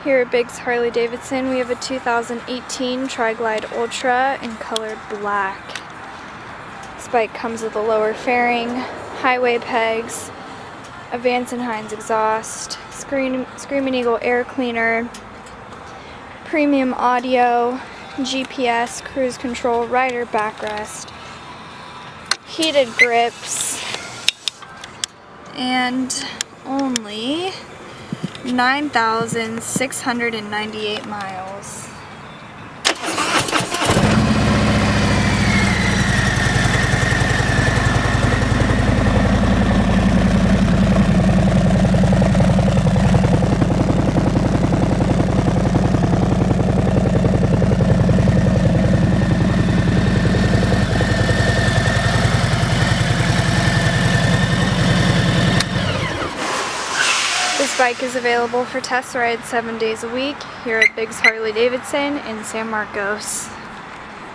Here at Biggs Harley Davidson, we have a 2018 Tri-Glide Ultra in colored black. This bike comes with a lower fairing, highway pegs, a Vance & Hines exhaust, Screaming Eagle air cleaner, premium audio, GPS, cruise control, rider backrest, heated grips, and only 9,698 miles. This bike is available for test rides 7 days a week here at Biggs Harley Davidson in San Marcos.